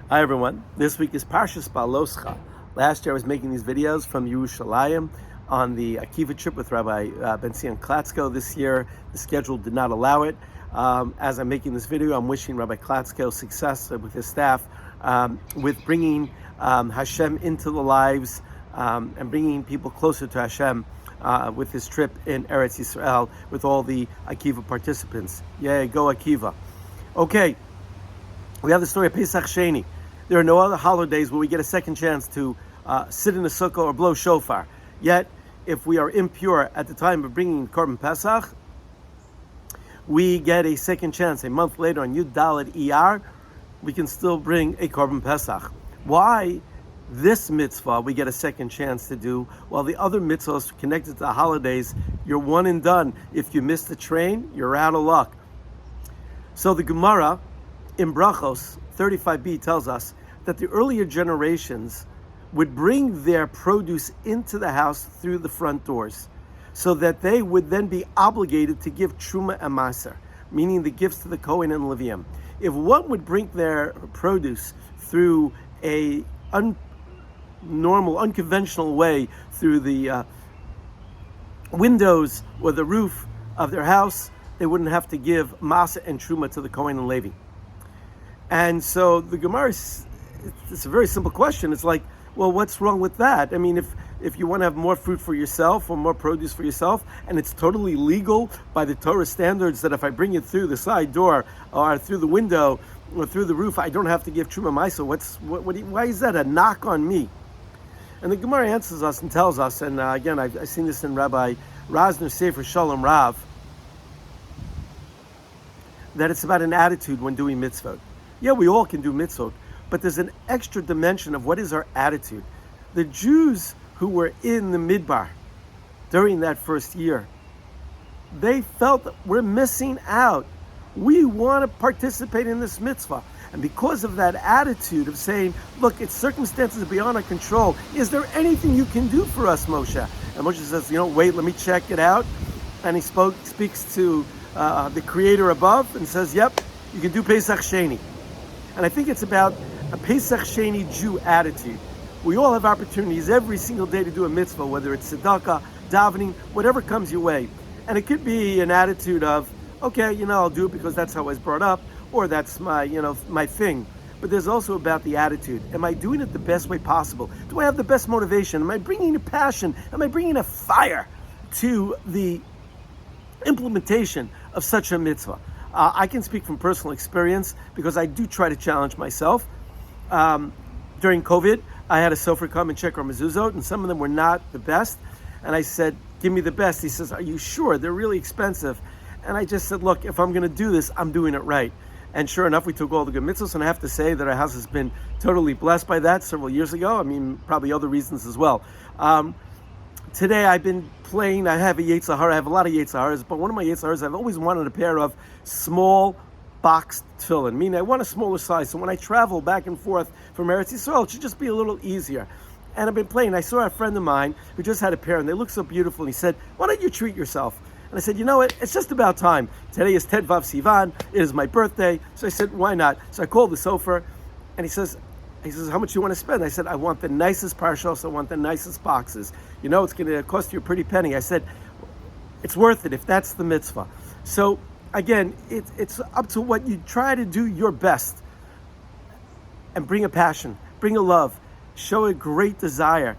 Hi everyone. This week is Parshas Behalotcha. Last year I was making these videos from Yerushalayim on the Akiva trip with Rabbi Ben Klatzko. This year the schedule did not allow it. As I'm making this video, I'm wishing Rabbi Klatzko success with his staff with bringing Hashem into the lives and bringing people closer to Hashem with his trip in Eretz Yisrael with all the Akiva participants. Yay, go Akiva. Okay, we have the story of Pesach Sheni. There are no other holidays where we get a second chance to sit in a sukkah or blow shofar. Yet, if we are impure at the time of bringing Korban Pesach, we get a second chance. A month later on Yud Daled Iyar, we can still bring a Korban Pesach. Why this mitzvah we get a second chance to do, while the other mitzvahs connected to the holidays, you're one and done. If you miss the train, you're out of luck. So the Gemara in Brachos 35b tells us that the earlier generations would bring their produce into the house through the front doors, so that they would then be obligated to give truma and maser, meaning the gifts to the Kohen and Leviim. If one would bring their produce through a unconventional way, through the windows or the roof of their house, they wouldn't have to give maser and truma to the Kohen and Levi. And so the Gemara, it's a very simple question. It's like, well, what's wrong with that? I mean, if you want to have more fruit for yourself or more produce for yourself, and it's totally legal by the Torah standards that if I bring it through the side door or through the window or through the roof, I don't have to give Truma Maisa, why is that a knock on me? And the Gemara answers us and tells us, and again, I've seen this in Rabbi Rosner's Sefer Shalom Rav, that it's about an attitude when doing mitzvot. Yeah, we all can do mitzvot, but there's an extra dimension of what is our attitude. The Jews who were in the Midbar during that first year, they felt that we're missing out. We want to participate in this mitzvah. And because of that attitude of saying, look, it's circumstances beyond our control. Is there anything you can do for us, Moshe? And Moshe says, wait, let me check it out. And he speaks to the Creator above and says, yep, you can do Pesach Sheni. And I think it's about a Pesach Sheni Jew attitude. We all have opportunities every single day to do a mitzvah, whether it's tzedakah, davening, whatever comes your way. And it could be an attitude of, okay, I'll do it because that's how I was brought up, or that's my, my thing. But there's also about the attitude. Am I doing it the best way possible? Do I have the best motivation? Am I bringing a passion? Am I bringing a fire to the implementation of such a mitzvah? I can speak from personal experience because I do try to challenge myself. During COVID, I had a sofer come and check our mezuzot, and some of them were not the best. And I said, give me the best. He says, are you sure? They're really expensive. And I just said, look, if I'm going to do this, I'm doing it right. And sure enough, we took all the good mitzvahs, and I have to say that our house has been totally blessed by that several years ago. I mean, probably other reasons as well. Today I've been playing, I have a Yetzer Hara, I have a lot of Yetzer Haras, but one of my Yetzer Haras, I've always wanted a pair of small boxed tefillin. Meaning I want a smaller size, so when I travel back and forth from Eretz Yisrael, it should just be a little easier. And I've been playing. I saw a friend of mine who just had a pair, and they look so beautiful, and he said, why don't you treat yourself? And I said, you know what, it's just about time. Today is Ted Vav Sivan, it is my birthday, so I said, why not? So I called the sofer, and he says, how much do you want to spend? I said, I want the nicest parshos, I want the nicest boxes. It's going to cost you a pretty penny. I said, it's worth it if that's the mitzvah. So again, it's up to what you try to do your best and bring a passion, bring a love, show a great desire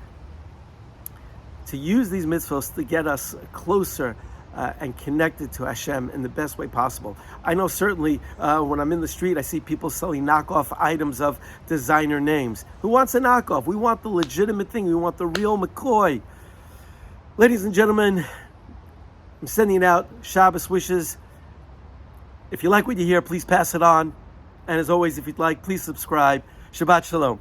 to use these mitzvahs to get us closer and connected to Hashem in the best way possible. I know certainly when I'm in the street, I see people selling knockoff items of designer names. Who wants a knockoff? We want the legitimate thing. We want the real McCoy. Ladies and gentlemen, I'm sending out Shabbos wishes. If you like what you hear, please pass it on. And as always, if you'd like, please subscribe. Shabbat Shalom.